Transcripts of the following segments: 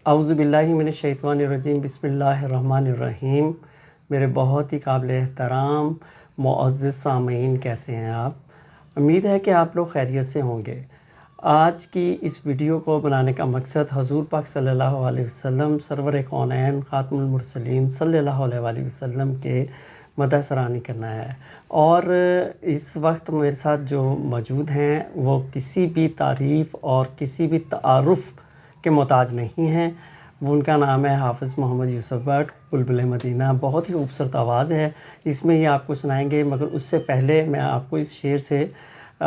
اعوذ باللہ من الشیطان الرجیم، بسم اللہ الرحمن الرحیم۔ میرے بہت ہی قابل احترام معزز سامعین، کیسے ہیں آپ؟ امید ہے کہ آپ لوگ خیریت سے ہوں گے۔ آج کی اس ویڈیو کو بنانے کا مقصد حضور پاک صلی اللہ علیہ وسلم، سرور کونین، خاتم المرسلین صلی اللہ علیہ وآلہ وسلم کے مدح سرانی کرنا ہے۔ اور اس وقت میرے ساتھ جو موجود ہیں وہ کسی بھی تعریف اور کسی بھی تعارف کے محتاج نہیں ہیں۔ وہ ان کا نام ہے حافظ محمد یوسف بٹ، بلبل مدینہ۔ بہت ہی خوبصورت آواز ہے، اس میں یہ آپ کو سنائیں گے، مگر اس سے پہلے میں آپ کو اس شعر سے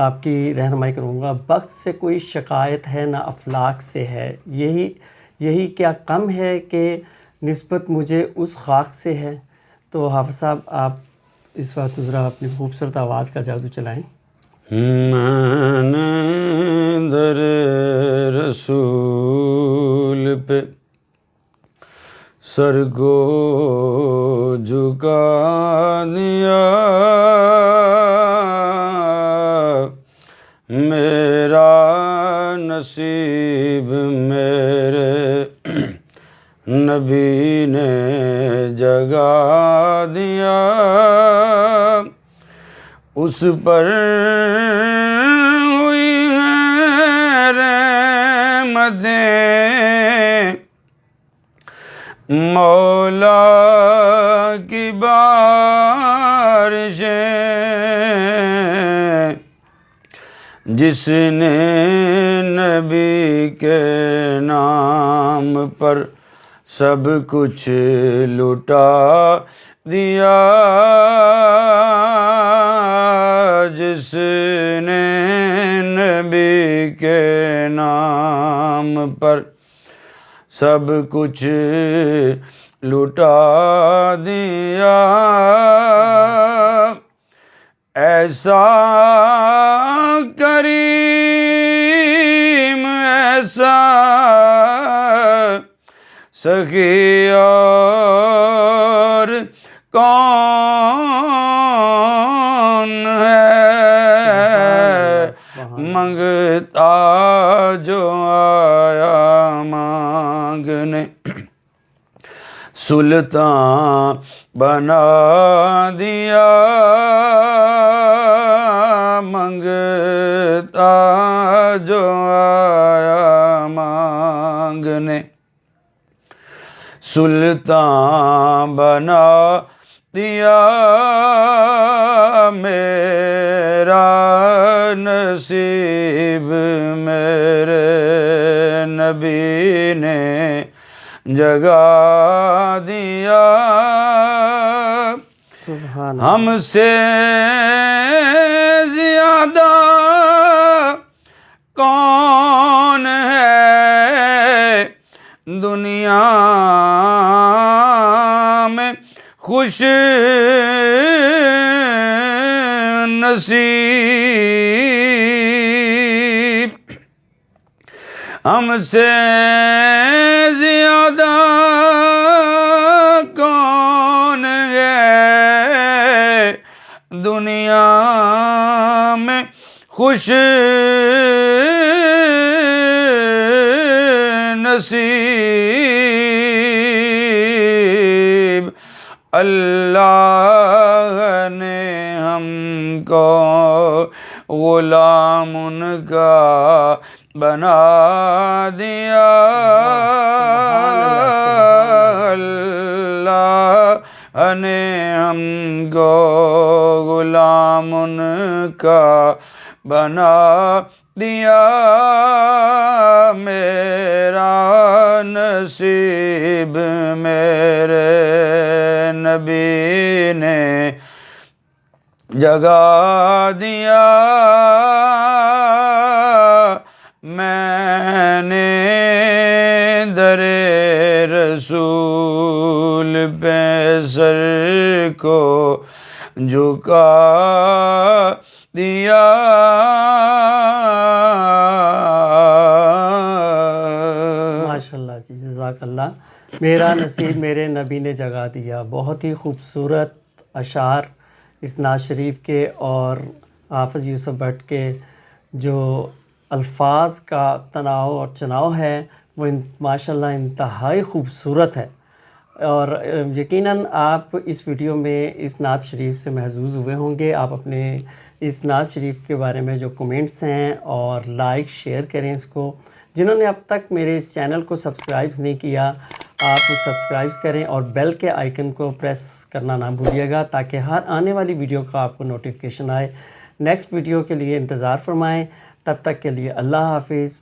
آپ کی رہنمائی کروں گا۔ وقت سے کوئی شکایت ہے نہ افلاک سے ہے، یہی کیا کم ہے کہ نسبت مجھے اس خاک سے ہے۔ تو حافظ صاحب، آپ اس وقت ذرا اپنی خوبصورت آواز کا جادو چلائیں۔ میں نے در رسول پہ سر کو جھکا دیا، میرا نصیب میرے نبی نے جگا دیا، اس پر ہوئی ہیں رحمتیں مولا کی بارشیں، جس نے نبی کے نام پر سب کچھ لٹا دیا، جس نے نبی کے نام پر سب کچھ لٹا دیا، ایسا کریم ایسا سخی اور کون ہے، منگتا جو آیا مانگنے سلطان بنا دیا، منگتا جو آیا مانگنے سلطان بنا دیا، میرا نصیب میرے نبی نے جگا دیا، سبحان ہم سے زیادہ کون ہے دنیا میں خوش نصیب، ہم سے زیادہ کون ہے دنیا میں خوش نصیب، اللہ نے ہم کو غلام ان کا بنا دیا، اللہ نے ہم کو غلام ان کا بنا دیا، میرا نصیب میرے نبی نے جگا دیا، میں نے در رسول پہ سر کو جھکا دیا، ماشاءاللہ جی، جزاک اللہ۔ میرا نصیب میرے نبی نے جگا دیا، بہت ہی خوبصورت اشعار اس نعت شریف کے، اور حافظ یوسف بٹ کے جو الفاظ کا تناؤ اور چناؤ ہے وہ ماشاءاللہ انتہائی خوبصورت ہے، اور یقیناً آپ اس ویڈیو میں اس نعت شریف سے محظوظ ہوئے ہوں گے۔ آپ اپنے اس نعت شریف کے بارے میں جو کمنٹس ہیں اور لائک شیئر کریں اس کو۔ جنہوں نے اب تک میرے اس چینل کو سبسکرائب نہیں کیا، آپ سبسکرائب کریں اور بیل کے آئیکن کو پریس کرنا نہ بھولیے گا، تاکہ ہر آنے والی ویڈیو کا آپ کو نوٹیفیکیشن آئے۔ نیکسٹ ویڈیو کے لیے انتظار فرمائیں، تب تک کے لیے اللہ حافظ۔